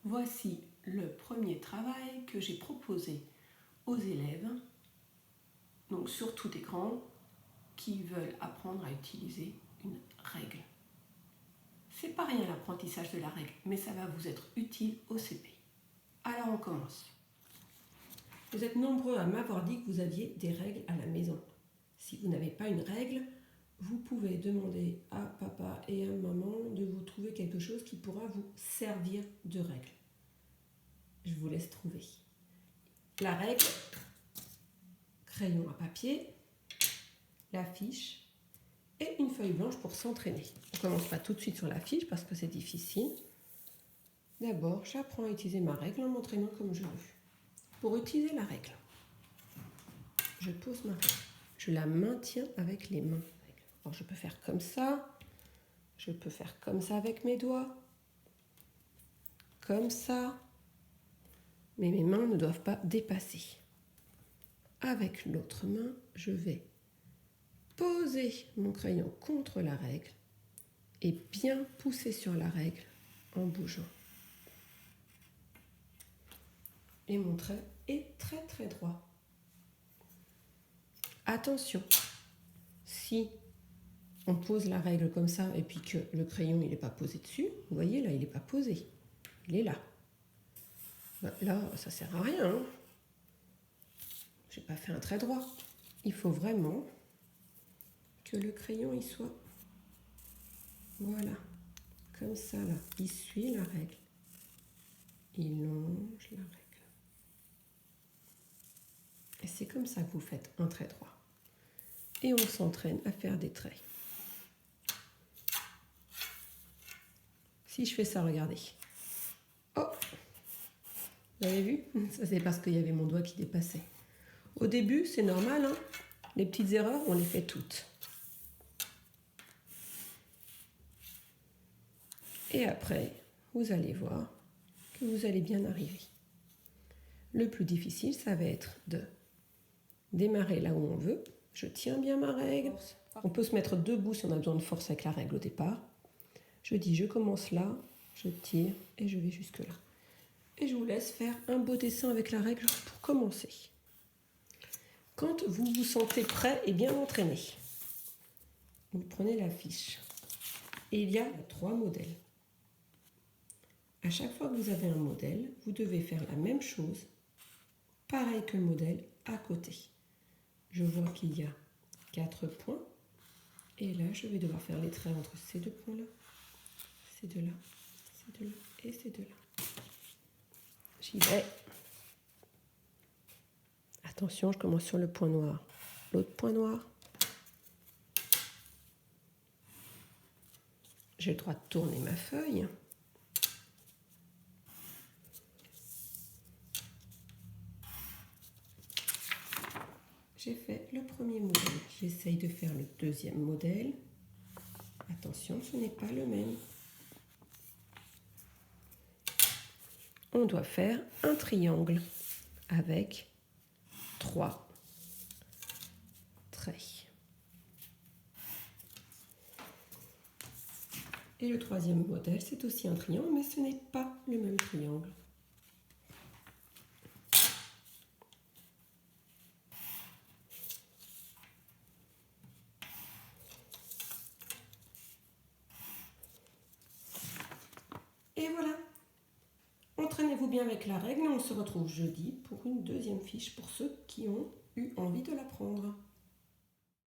Voici le premier travail que j'ai proposé aux élèves, donc surtout des grands, qui veulent apprendre à utiliser une règle. C'est pas rien l'apprentissage de la règle, mais ça va vous être utile au CP. Alors on commence. Vous êtes nombreux à m'avoir dit que vous aviez des règles à la maison. Si vous n'avez pas une règle, vous pouvez demander à papa et à maman de vous trouver quelque chose qui pourra vous servir de règle. Je vous laisse trouver. La règle, crayon à papier, la fiche et une feuille blanche pour s'entraîner. On ne commence pas tout de suite sur la fiche parce que c'est difficile. D'abord, j'apprends à utiliser ma règle en m'entraînant comme je veux. Pour utiliser la règle, je pose ma règle. Je la maintiens avec les mains. Alors, je peux faire comme ça. Je peux faire comme ça avec mes doigts. Comme ça. Mais mes mains ne doivent pas dépasser. Avec l'autre main, je vais poser mon crayon contre la règle et bien pousser sur la règle en bougeant. Et mon trait est très très droit. Attention, si on pose la règle comme ça et puis que le crayon il n'est pas posé dessus, vous voyez là il n'est pas posé, il est là. Là ça sert à rien, hein. J'ai pas fait un trait droit. Il faut vraiment que le crayon il soit, voilà, comme ça là, il suit la règle, il longe la règle. Et c'est comme ça que vous faites un trait droit. Et on s'entraîne à faire des traits. Si je fais ça, regardez. Oh! Vous avez vu? Ça c'est parce qu'il y avait mon doigt qui dépassait. Au début, c'est normal, hein? Les petites erreurs, on les fait toutes. Et après, vous allez voir que vous allez bien arriver. Le plus difficile, ça va être de démarrer là où on veut. Je tiens bien ma règle. On peut se mettre debout si on a besoin de force avec la règle au départ. Je dis, je commence là, je tire et je vais jusque là. Et je vous laisse faire un beau dessin avec la règle pour commencer. Quand vous vous sentez prêt et bien entraîné, vous prenez la fiche. Et il y a 3 modèles. À chaque fois que vous avez un modèle, vous devez faire la même chose, pareil que le modèle à côté. Je vois qu'il y a 4 points. Et là, je vais devoir faire les traits entre ces 2 points-là, ces 2-là, ces 2-là et ces 2-là. J'y vais. Attention, je commence sur le point noir. L'autre point noir. J'ai le droit de tourner ma feuille. J'ai fait le premier modèle. J'essaye de faire le deuxième modèle. Attention, ce n'est pas le même. On doit faire un triangle avec 3 traits. Et le troisième modèle, c'est aussi un triangle, mais ce n'est pas le même triangle. Et voilà. Entraînez-vous bien avec la règle et on se retrouve jeudi pour une deuxième fiche pour ceux qui ont eu envie de l'apprendre.